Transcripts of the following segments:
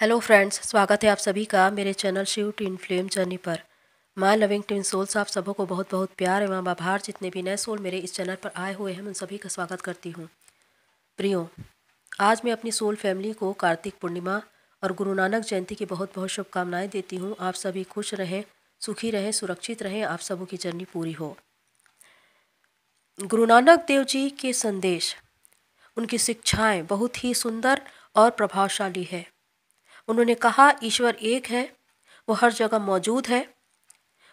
Hello friends, स्वागत है आप सभी का मेरे channel Shiv twin flame journey पर। माय लविंग ट्विन सोल्स, आप सबों को बहुत बहुत प्यार एवं आभार। जितने भी नए सोल मेरे इस चैनल पर आए हुए हैं मैं उन सभी का स्वागत करती हूँ। प्रियो, आज मैं अपनी सोल फैमिली को कार्तिक पूर्णिमा और गुरु नानक जयंती की बहुत बहुत शुभकामनाएं देती हूँ। आप सभी खुश रहें, सुखी रहें, सुरक्षित रहें, आप सबों की जर्नी पूरी हो। गुरु नानक देव जी के संदेश, उनकी शिक्षाएं बहुत ही सुंदर और प्रभावशाली है। उन्होंने कहा ईश्वर एक है, वो हर जगह मौजूद है,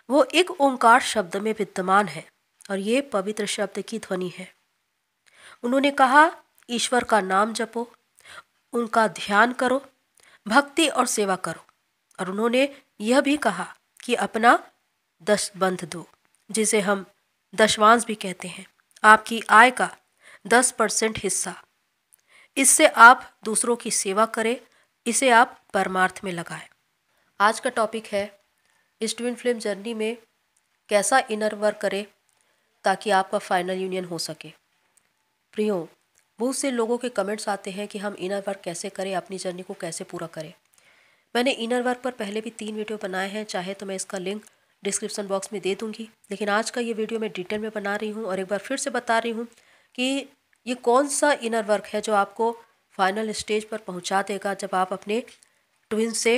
वो एक ओंकार शब्द में विद्यमान है और ये पवित्र शब्द की ध्वनि है। उन्होंने कहा ईश्वर का नाम जपो, उनका ध्यान करो, भक्ति और सेवा करो। और उन्होंने यह भी कहा कि अपना दशबंध दो, जिसे हम दशवांश भी कहते हैं, आपकी आय का 10% हिस्सा। इससे आप दूसरों की सेवा करें, इसे आप परमार्थ में लगाएं। आज का टॉपिक है इस ट्विन फ्लेम जर्नी में कैसा इनर वर्क करें ताकि आपका फाइनल यूनियन हो सके। प्रियो, बहुत से लोगों के कमेंट्स आते हैं कि हम इनर वर्क कैसे करें, अपनी जर्नी को कैसे पूरा करें। मैंने इनर वर्क पर पहले भी 3 वीडियो बनाए हैं, चाहे तो मैं इसका लिंक डिस्क्रिप्शन बॉक्स में दे दूंगी। लेकिन आज का ये वीडियो मैं डिटेल में बना रही हूँ और एक बार फिर से बता रही हूँ कि ये कौन सा इनर वर्क है जो आपको फाइनल स्टेज पर पहुंचा देगा, जब आप अपने ट्विन से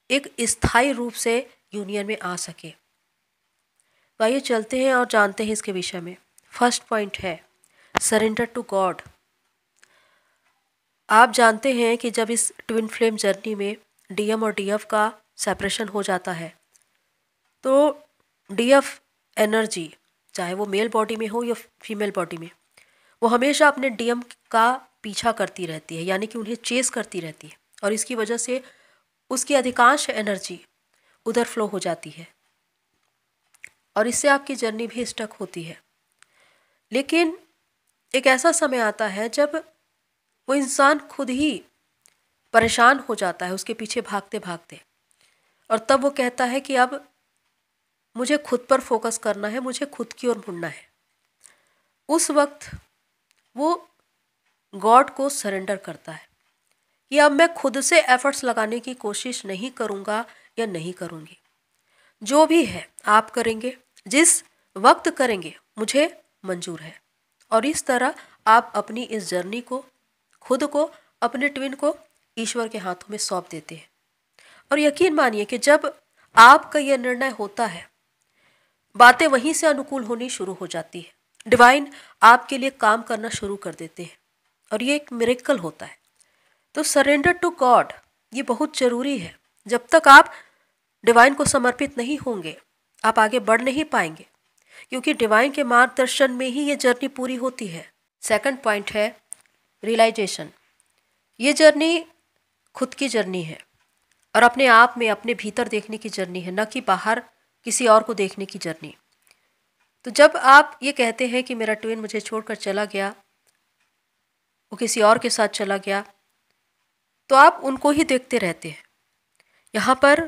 एक स्थायी रूप से यूनियन में आ सके। तो आइए चलते हैं और जानते हैं इसके विषय में। फर्स्ट पॉइंट है सरेंडर टू गॉड। आप जानते हैं कि जब इस ट्विन फ्लेम जर्नी में डीएम और डीएफ का सेपरेशन हो जाता है तो डीएफ एनर्जी, चाहे वो मेल बॉडी में हो या फीमेल बॉडी में, वो हमेशा अपने डीएम का पीछा करती रहती है, यानी कि उन्हें चेस करती रहती है। और इसकी वजह से उसकी अधिकांश एनर्जी उधर फ्लो हो जाती है और इससे आपकी जर्नी भी स्टक होती है। लेकिन एक ऐसा समय आता है जब वो इंसान खुद ही परेशान हो जाता है उसके पीछे भागते भागते, और तब वो कहता है कि अब मुझे खुद पर फोकस करना है, मुझे खुद की ओर मुड़ना है। उस वक्त वो गॉड को सरेंडर करता है कि अब मैं खुद से एफर्ट्स लगाने की कोशिश नहीं करूँगा या नहीं करूँगी। जो भी है आप करेंगे, जिस वक्त करेंगे मुझे मंजूर है। और इस तरह आप अपनी इस जर्नी को, खुद को, अपने ट्विन को ईश्वर के हाथों में सौंप देते हैं। और यकीन मानिए कि जब आपका यह निर्णय होता है, बातें वहीं से अनुकूल होनी शुरू हो जाती है। डिवाइन आपके लिए काम करना शुरू कर देते हैं और ये एक मिरेकल होता है। तो सरेंडर टू गॉड ये बहुत ज़रूरी है। जब तक आप डिवाइन को समर्पित नहीं होंगे आप आगे बढ़ नहीं पाएंगे, क्योंकि डिवाइन के मार्गदर्शन में ही ये जर्नी पूरी होती है। सेकंड पॉइंट है रियलाइजेशन। ये जर्नी खुद की जर्नी है और अपने आप में, अपने भीतर देखने की जर्नी है, न कि बाहर किसी और को देखने की जर्नी। तो जब आप ये कहते हैं कि मेरा ट्विन मुझे छोड़कर चला गया, वो किसी और के साथ चला गया, तो आप उनको ही देखते रहते हैं। यहाँ पर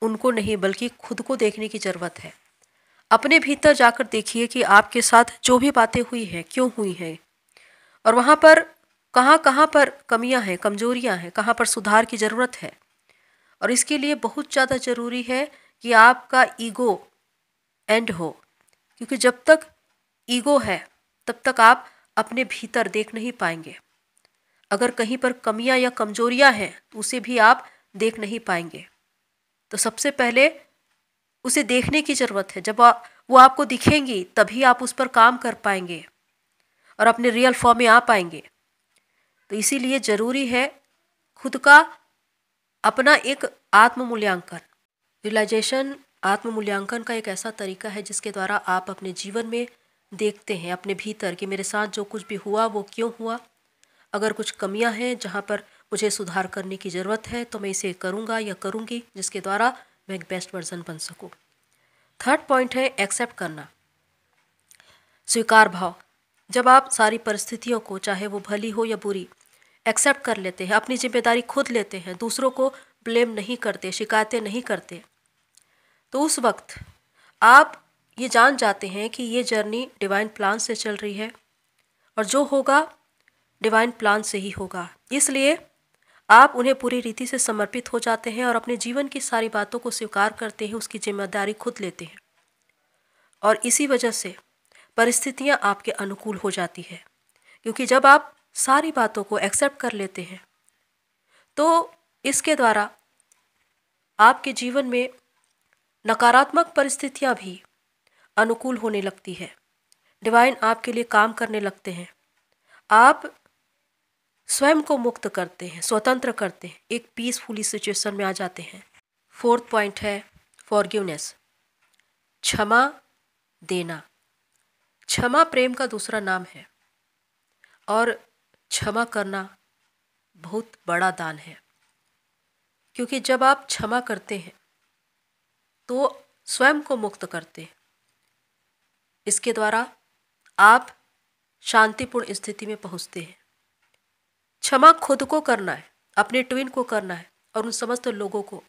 उनको नहीं बल्कि खुद को देखने की ज़रूरत है। अपने भीतर जाकर देखिए कि आपके साथ जो भी बातें हुई हैं क्यों हुई हैं, और वहाँ पर कहाँ कहाँ पर कमियाँ हैं, कमजोरियाँ हैं, कहाँ पर सुधार की ज़रूरत है। और इसके लिए बहुत ज़्यादा ज़रूरी है कि आपका ईगो एंड हो, क्योंकि जब तक ईगो है तब तक आप अपने भीतर देख नहीं पाएंगे। अगर कहीं पर कमियां या कमजोरियां हैं तो उसे भी आप देख नहीं पाएंगे। तो सबसे पहले उसे देखने की ज़रूरत है। जब वो आपको दिखेंगी तभी आप उस पर काम कर पाएंगे और अपने रियल फॉर्म में आ पाएंगे। तो इसीलिए ज़रूरी है खुद का अपना एक आत्म मूल्यांकन। रियलाइजेशन आत्म मूल्यांकन का एक ऐसा तरीका है जिसके द्वारा आप अपने जीवन में देखते हैं अपने भीतर कि मेरे साथ जो कुछ भी हुआ वो क्यों हुआ। अगर कुछ कमियां हैं जहां पर मुझे सुधार करने की ज़रूरत है तो मैं इसे करूंगा या करूंगी, जिसके द्वारा मैं एक बेस्ट वर्जन बन सकूं। थर्ड पॉइंट है एक्सेप्ट करना, स्वीकार भाव। जब आप सारी परिस्थितियों को, चाहे वो भली हो या बुरी, एक्सेप्ट कर लेते हैं, अपनी जिम्मेदारी खुद लेते हैं, दूसरों को ब्लेम नहीं करते, शिकायतें नहीं करते, तो उस वक्त आप ये जान जाते हैं कि ये जर्नी डिवाइन प्लान से चल रही है और जो होगा डिवाइन प्लान से ही होगा। इसलिए आप उन्हें पूरी रीति से समर्पित हो जाते हैं और अपने जीवन की सारी बातों को स्वीकार करते हैं, उसकी जिम्मेदारी खुद लेते हैं। और इसी वजह से परिस्थितियां आपके अनुकूल हो जाती है, क्योंकि जब आप सारी बातों को एक्सेप्ट कर लेते हैं तो इसके द्वारा आपके जीवन में नकारात्मक परिस्थितियां भी अनुकूल होने लगती है। डिवाइन आपके लिए काम करने लगते हैं। आप स्वयं को मुक्त करते हैं, स्वतंत्र करते हैं, एक पीसफुली सिचुएशन में आ जाते हैं। फोर्थ पॉइंट है फॉरगिवनेस, क्षमा देना। क्षमा प्रेम का दूसरा नाम है और क्षमा करना बहुत बड़ा दान है, क्योंकि जब आप क्षमा करते हैं तो स्वयं को मुक्त करते हैं। इसके द्वारा आप शांतिपूर्ण स्थिति में पहुंचते हैं। क्षमा खुद को करना है, अपने ट्विन को करना है और उन समस्त लोगों को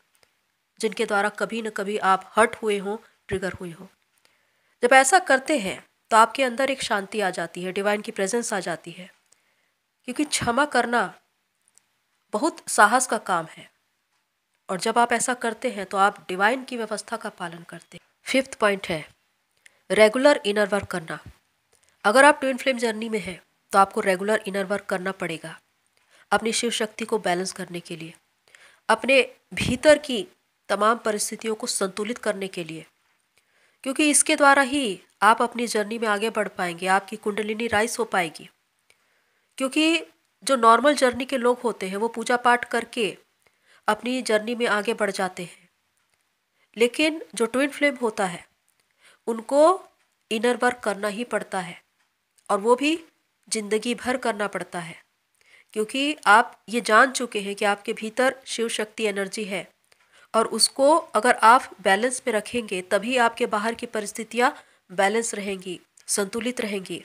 जिनके द्वारा कभी न कभी आप हर्ट हुए हों, ट्रिगर हुए हों। जब ऐसा करते हैं तो आपके अंदर एक शांति आ जाती है, डिवाइन की प्रेजेंस आ जाती है, क्योंकि क्षमा करना बहुत साहस का काम है। और जब आप ऐसा करते हैं तो आप डिवाइन की व्यवस्था का पालन करते हैं। फिफ्थ पॉइंट है रेगुलर इनर वर्क करना। अगर आप ट्विन फ्लेम जर्नी में हैं तो आपको रेगुलर इनर वर्क करना पड़ेगा अपनी शिव शक्ति को बैलेंस करने के लिए, अपने भीतर की तमाम परिस्थितियों को संतुलित करने के लिए, क्योंकि इसके द्वारा ही आप अपनी जर्नी में आगे बढ़ पाएंगे, आपकी कुंडलिनी राइज हो पाएगी। क्योंकि जो नॉर्मल जर्नी के लोग होते हैं वो पूजा पाठ करके अपनी जर्नी में आगे बढ़ जाते हैं, लेकिन जो ट्विन फ्लेम होता है उनको इनर वर्क करना ही पड़ता है, और वो भी जिंदगी भर करना पड़ता है, क्योंकि आप ये जान चुके हैं कि आपके भीतर शिव शक्ति एनर्जी है और उसको अगर आप बैलेंस में रखेंगे तभी आपके बाहर की परिस्थितियाँ बैलेंस रहेंगी, संतुलित रहेंगी।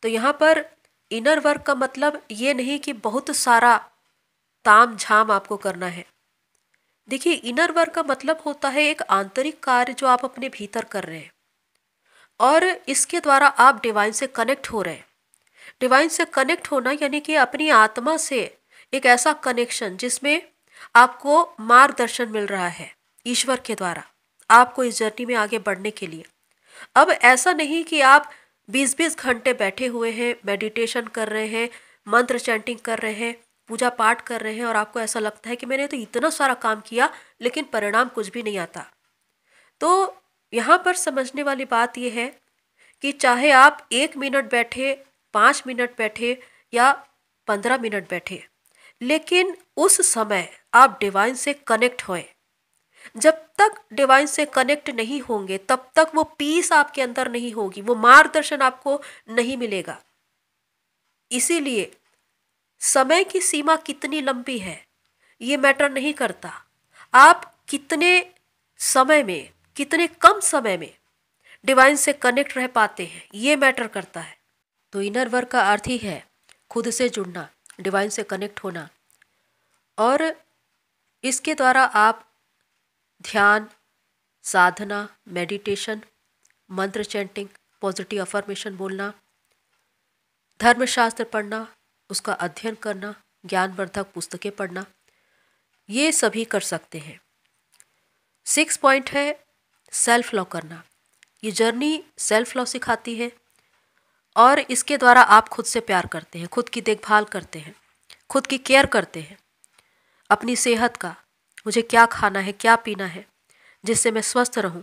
तो यहाँ पर इनर वर्क का मतलब ये नहीं कि बहुत सारा ताम झाम आपको करना है। देखिए, इनर वर्क का मतलब होता है एक आंतरिक कार्य जो आप अपने भीतर कर रहे हैं और इसके द्वारा आप डिवाइन से कनेक्ट हो रहे हैं। डिवाइन से कनेक्ट होना यानी कि अपनी आत्मा से एक ऐसा कनेक्शन जिसमें आपको मार्गदर्शन मिल रहा है ईश्वर के द्वारा आपको इस जर्नी में आगे बढ़ने के लिए। अब ऐसा नहीं कि आप 20-20 घंटे बैठे हुए हैं, मेडिटेशन कर रहे हैं, मंत्र चैंटिंग कर रहे हैं, पूजा पाठ कर रहे हैं और आपको ऐसा लगता है कि मैंने तो इतना सारा काम किया लेकिन परिणाम कुछ भी नहीं आता। तो यहाँ पर समझने वाली बात यह है कि चाहे आप 1 मिनट बैठे, 5 मिनट बैठे या 15 मिनट बैठे, लेकिन उस समय आप डिवाइन से कनेक्ट होएं। जब तक डिवाइन से कनेक्ट नहीं होंगे तब तक वो पीस आपके अंदर नहीं होगी, वो मार्गदर्शन आपको नहीं मिलेगा। इसीलिए समय की सीमा कितनी लंबी है ये मैटर नहीं करता, आप कितने समय में, कितने कम समय में डिवाइन से कनेक्ट रह पाते हैं ये मैटर करता है। तो इनर वर्क का अर्थ ही है खुद से जुड़ना, डिवाइन से कनेक्ट होना, और इसके द्वारा आप ध्यान, साधना, मेडिटेशन, मंत्र चैंटिंग, पॉजिटिव अफर्मेशन बोलना, धर्मशास्त्र पढ़ना, उसका अध्ययन करना, ज्ञानवर्धक पुस्तकें पढ़ना, ये सभी कर सकते हैं। 6 पॉइंट है सेल्फ लव करना। ये जर्नी सेल्फ लव सिखाती है और इसके द्वारा आप खुद से प्यार करते हैं, खुद की देखभाल करते हैं, खुद की केयर करते हैं, अपनी सेहत का, मुझे क्या खाना है, क्या पीना है जिससे मैं स्वस्थ रहूं,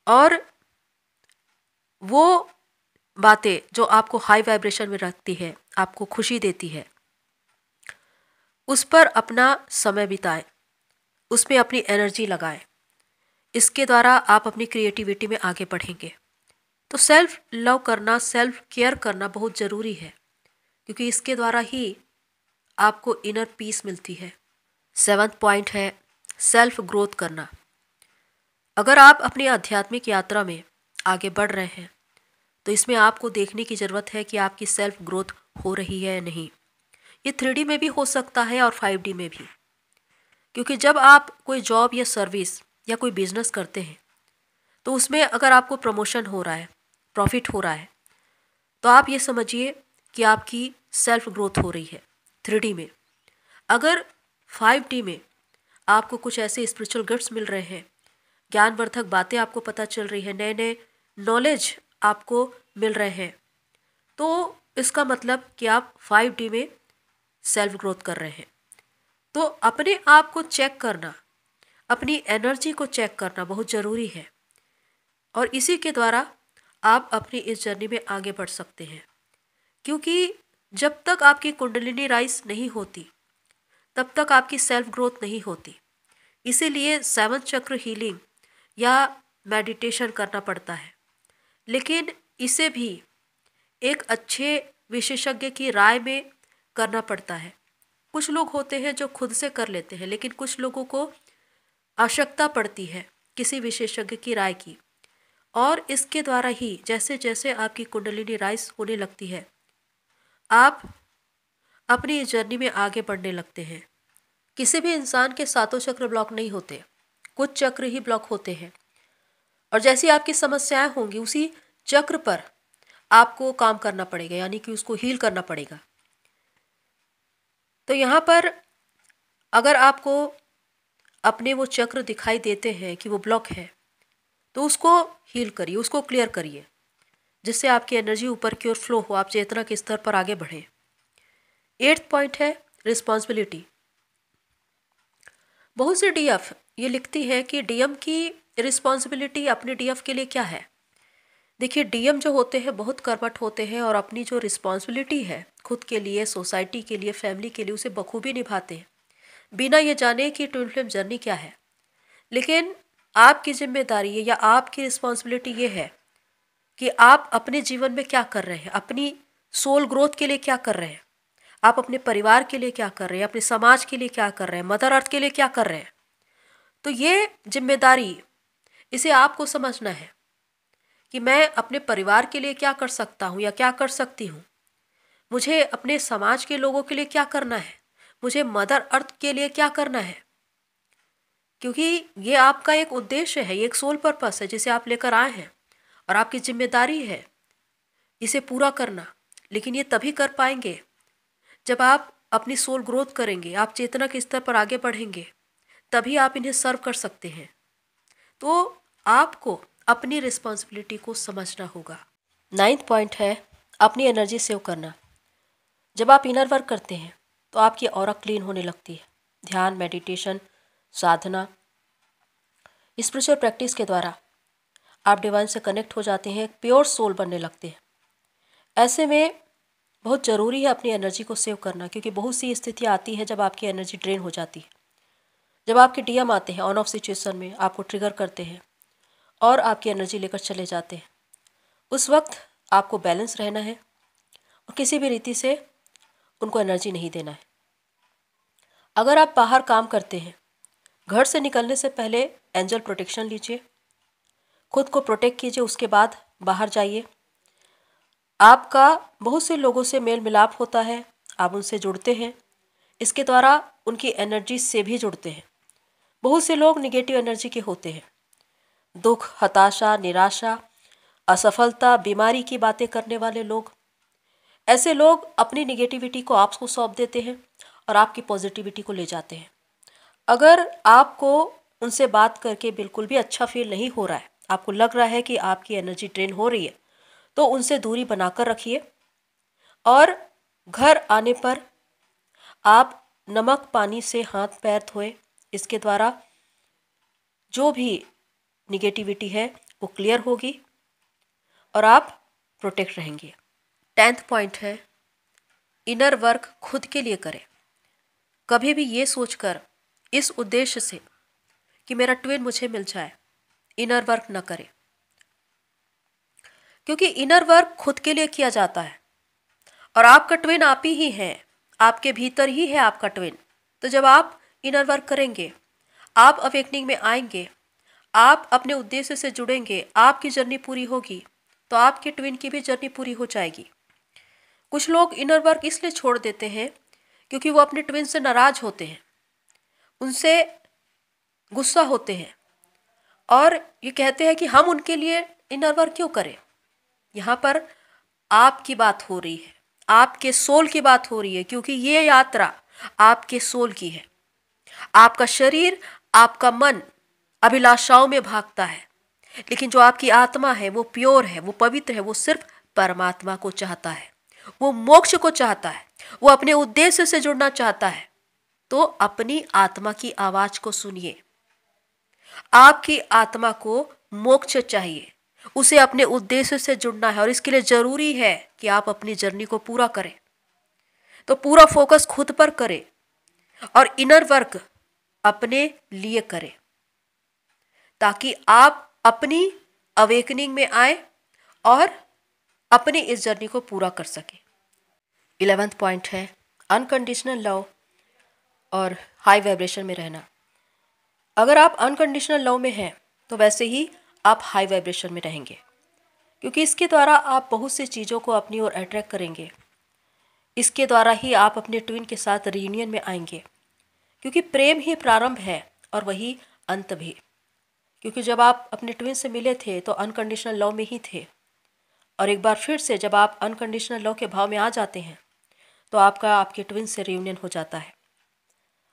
और वो बातें जो आपको हाई वाइब्रेशन में रखती है, आपको खुशी देती है, उस पर अपना समय बिताएं, उसमें अपनी एनर्जी लगाएं। इसके द्वारा आप अपनी क्रिएटिविटी में आगे बढ़ेंगे। तो सेल्फ लव करना, सेल्फ केयर करना बहुत ज़रूरी है, क्योंकि इसके द्वारा ही आपको इनर पीस मिलती है। 7th पॉइंट है सेल्फ ग्रोथ करना। अगर आप अपनी आध्यात्मिक यात्रा में आगे बढ़ रहे हैं तो इसमें आपको देखने की ज़रूरत है कि आपकी सेल्फ ग्रोथ हो रही है या नहीं। ये 3D में भी हो सकता है और 5D में भी, क्योंकि जब आप कोई जॉब या सर्विस या कोई बिजनेस करते हैं तो उसमें अगर आपको प्रमोशन हो रहा है, प्रॉफिट हो रहा है, तो आप ये समझिए कि आपकी सेल्फ ग्रोथ हो रही है 3D में। अगर 5D में आपको कुछ ऐसे स्पिरिचुअल गिफ्ट्स मिल रहे हैं, ज्ञानवर्धक बातें आपको पता चल रही है, नए नए नॉलेज आपको मिल रहे हैं, तो इसका मतलब कि आप 5D में सेल्फ ग्रोथ कर रहे हैं। तो अपने आप को चेक करना, अपनी एनर्जी को चेक करना बहुत ज़रूरी है, और इसी के द्वारा आप अपनी इस जर्नी में आगे बढ़ सकते हैं। क्योंकि जब तक आपकी कुंडलिनी राइज नहीं होती, तब तक आपकी सेल्फ ग्रोथ नहीं होती। इसीलिए 7 चक्र हीलिंग या मेडिटेशन करना पड़ता है, लेकिन इसे भी एक अच्छे विशेषज्ञ की राय में करना पड़ता है। कुछ लोग होते हैं जो खुद से कर लेते हैं, लेकिन कुछ लोगों को आवश्यकता पड़ती है किसी विशेषज्ञ की राय की, और इसके द्वारा ही जैसे जैसे आपकी कुंडलिनी राइज होने लगती है, आप अपनी इस जर्नी में आगे बढ़ने लगते हैं। किसी भी इंसान के 7 चक्र ब्लॉक नहीं होते, कुछ चक्र ही ब्लॉक होते हैं, और जैसी आपकी समस्याएं होंगी उसी चक्र पर आपको काम करना पड़ेगा, यानी कि उसको हील करना पड़ेगा। तो यहाँ पर अगर आपको अपने वो चक्र दिखाई देते हैं कि वो ब्लॉक है, तो उसको हील करिए, उसको क्लियर करिए, जिससे आपकी एनर्जी ऊपर की ओर फ्लो हो, आप चेतना के स्तर पर आगे बढ़ें। 8th पॉइंट है रिस्पॉन्सिबिलिटी। बहुत सी डीएफ ये लिखती है कि डीएम की रिस्पॉन्सिबिलिटी अपने डीएफ के लिए क्या है। देखिए, डीएम जो होते हैं बहुत कर्मठ होते हैं, और अपनी जो रिस्पॉन्सिबिलिटी है खुद के लिए, सोसाइटी के लिए, फैमिली के लिए, उसे बखूबी निभाते हैं, बिना ये जाने कि ट्विन फ्लेम जर्नी क्या है। लेकिन आपकी जिम्मेदारी है या आपकी रिस्पॉन्सिबिलिटी ये है कि आप अपने जीवन में क्या कर रहे हैं, अपनी सोल ग्रोथ के लिए क्या कर रहे हैं, आप अपने परिवार के लिए क्या कर रहे हैं, अपने समाज के लिए क्या कर रहे हैं, मदर अर्थ के लिए क्या कर रहे हैं। तो ये जिम्मेदारी, इसे आपको समझना है कि मैं अपने परिवार के लिए क्या कर सकता हूँ या क्या कर सकती हूँ, मुझे अपने समाज के लोगों के लिए क्या करना है, मुझे मदर अर्थ के लिए क्या करना है। क्योंकि ये आपका एक उद्देश्य है, ये एक सोल पर्पस है जिसे आप लेकर आए हैं, और आपकी जिम्मेदारी है इसे पूरा करना। लेकिन ये तभी कर पाएंगे जब आप अपनी सोल ग्रोथ करेंगे, आप चेतना के स्तर पर आगे बढ़ेंगे, तभी आप इन्हें सर्व कर सकते हैं। तो आपको अपनी रिस्पॉन्सिबिलिटी को समझना होगा। 9th पॉइंट है अपनी एनर्जी सेव करना। जब आप इनर वर्क करते हैं तो आपकी ऑरा क्लीन होने लगती है। ध्यान, मेडिटेशन, साधना, स्पिरिचुअल प्रैक्टिस के द्वारा आप डिवाइन से कनेक्ट हो जाते हैं, प्योर सोल बनने लगते हैं। ऐसे में बहुत ज़रूरी है अपनी एनर्जी को सेव करना, क्योंकि बहुत सी स्थितियाँ आती हैं जब आपकी एनर्जी ड्रेन हो जाती है। जब आपके डीएम आते हैं ऑन ऑफ सिचुएशन में, आपको ट्रिगर करते हैं और आपकी एनर्जी लेकर चले जाते हैं, उस वक्त आपको बैलेंस रहना है और किसी भी रीति से उनको एनर्जी नहीं देना है। अगर आप बाहर काम करते हैं, घर से निकलने से पहले एंजल प्रोटेक्शन लीजिए, खुद को प्रोटेक्ट कीजिए, उसके बाद बाहर जाइए। आपका बहुत से लोगों से मेल मिलाप होता है, आप उनसे जुड़ते हैं, इसके द्वारा उनकी एनर्जी से भी जुड़ते हैं। बहुत से लोग निगेटिव एनर्जी के होते हैं, दुख, हताशा, निराशा, असफलता, बीमारी की बातें करने वाले लोग। ऐसे लोग अपनी निगेटिविटी को आपको सौंप देते हैं और आपकी पॉजिटिविटी को ले जाते हैं। अगर आपको उनसे बात करके बिल्कुल भी अच्छा फील नहीं हो रहा है, आपको लग रहा है कि आपकी एनर्जी ड्रेन हो रही है, तो उनसे दूरी बनाकर रखिए, और घर आने पर आप नमक पानी से हाथ पैर धोएं। इसके द्वारा जो भी निगेटिविटी है वो क्लियर होगी और आप प्रोटेक्ट रहेंगे। 10th पॉइंट है इनर वर्क खुद के लिए करें। कभी भी ये सोचकर, इस उद्देश्य से कि मेरा ट्विन मुझे मिल जाए, इनर वर्क न करें, क्योंकि इनर वर्क खुद के लिए किया जाता है और आपका ट्विन आप ही है, आपके भीतर ही है आपका ट्विन। तो जब आप इनर वर्क करेंगे, आप अवेकनिंग में आएंगे, आप अपने उद्देश्य से जुड़ेंगे, आपकी जर्नी पूरी होगी, तो आपके ट्विन की भी जर्नी पूरी हो जाएगी। कुछ लोग इनर वर्क इसलिए छोड़ देते हैं क्योंकि वो अपने ट्विन से नाराज होते हैं, उनसे गुस्सा होते हैं और ये कहते हैं कि हम उनके लिए इनर वर्क क्यों करें। यहाँ पर आपकी बात हो रही है, आपके सोल की बात हो रही है, क्योंकि ये यात्रा आपके सोल की है। आपका शरीर, आपका मन अभिलाषाओं में भागता है, लेकिन जो आपकी आत्मा है वो प्योर है, वो पवित्र है, वो सिर्फ परमात्मा को चाहता है, वो मोक्ष को चाहता है, वो अपने उद्देश्य से जुड़ना चाहता है। तो अपनी आत्मा की आवाज को सुनिए। आपकी आत्मा को मोक्ष चाहिए, उसे अपने उद्देश्य से जुड़ना है और इसके लिए जरूरी है कि आप अपनी जर्नी को पूरा करें। तो पूरा फोकस खुद पर करें और इनर वर्क अपने लिए करें, ताकि आप अपनी अवेकनिंग में आए और अपनी इस जर्नी को पूरा कर सकें। 11वां पॉइंट है अनकंडीशनल लव और हाई वाइब्रेशन में रहना। अगर आप अनकंडीशनल लव में हैं तो वैसे ही आप हाई वाइब्रेशन में रहेंगे, क्योंकि इसके द्वारा आप बहुत सी चीज़ों को अपनी ओर अट्रैक्ट करेंगे। इसके द्वारा ही आप अपने ट्विन के साथ रियूनियन में आएंगे, क्योंकि प्रेम ही प्रारंभ है और वही अंत भी। क्योंकि जब आप अपने ट्विन से मिले थे तो अनकंडीशनल लव में ही थे, और एक बार फिर से जब आप अनकंडीशनल लव के भाव में आ जाते हैं तो आपका आपके ट्विन से रियूनियन हो जाता है।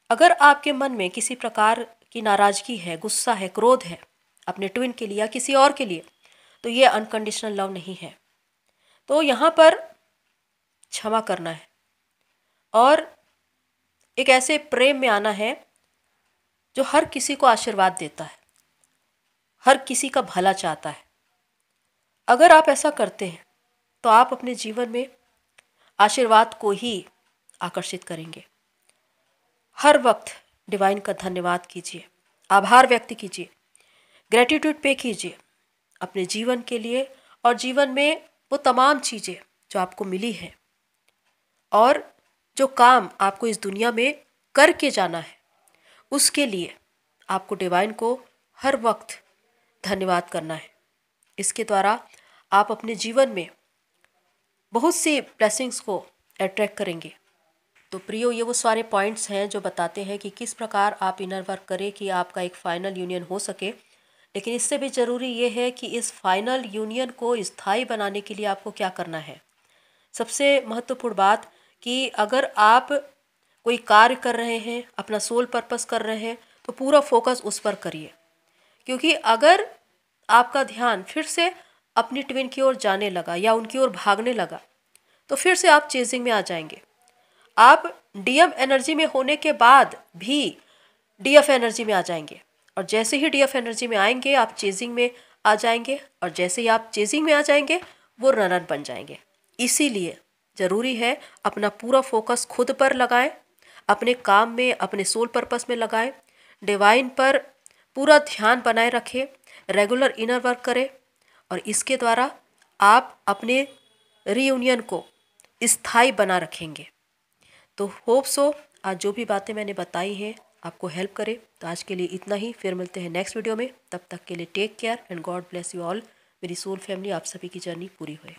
अगर आपके मन में किसी प्रकार की नाराजगी है, गुस्सा है, क्रोध है अपने ट्विन के लिए या किसी और के लिए, तो ये अनकंडीशनल लव नहीं है। तो यहाँ पर क्षमा करना है और एक ऐसे प्रेम में आना है जो हर किसी को आशीर्वाद देता है, हर किसी का भला चाहता है। अगर आप ऐसा करते हैं तो आप अपने जीवन में आशीर्वाद को ही आकर्षित करेंगे। हर वक्त डिवाइन का धन्यवाद कीजिए, आभार व्यक्त कीजिए, ग्रेटिट्यूड पे कीजिए अपने जीवन के लिए और जीवन में वो तमाम चीज़ें जो आपको मिली हैं और जो काम आपको इस दुनिया में करके जाना है, उसके लिए आपको डिवाइन को हर वक्त धन्यवाद करना है। इसके द्वारा आप अपने जीवन में बहुत सी ब्लेसिंग्स को अट्रैक्ट करेंगे। तो प्रियो, ये वो सारे पॉइंट्स हैं जो बताते हैं कि किस प्रकार आप इनर वर्क करें कि आपका एक फाइनल यूनियन हो सके। लेकिन इससे भी ज़रूरी ये है कि इस फाइनल यूनियन को स्थायी बनाने के लिए आपको क्या करना है। सबसे महत्वपूर्ण बात कि अगर आप कोई कार्य कर रहे हैं, अपना सोल पर्पस कर रहे हैं, तो पूरा फोकस उस पर करिए। क्योंकि अगर आपका ध्यान फिर से अपनी ट्विन की ओर जाने लगा या उनकी ओर भागने लगा तो फिर से आप चेजिंग में आ जाएंगे। आप डीएम एनर्जी में होने के बाद भी डीएफ एनर्जी में आ जाएंगे, और जैसे ही डीएफ एनर्जी में आएंगे आप चेजिंग में आ जाएंगे, और जैसे ही आप चेजिंग में आ जाएंगे वो रनर बन जाएंगे। इसीलिए ज़रूरी है अपना पूरा फोकस खुद पर लगाएं, अपने काम में, अपने सोल पर्पस में लगाएं, डिवाइन पर पूरा ध्यान बनाए रखें, रेगुलर इनर वर्क करें, और इसके द्वारा आप अपने रीयूनियन को स्थायी बना रखेंगे। तो होप सो आज जो भी बातें मैंने बताई हैं आपको हेल्प करे। तो आज के लिए इतना ही, फिर मिलते हैं नेक्स्ट वीडियो में। तब तक के लिए take care and God bless you all. मेरी सोल फैमिली, आप सभी की जर्नी पूरी हुई।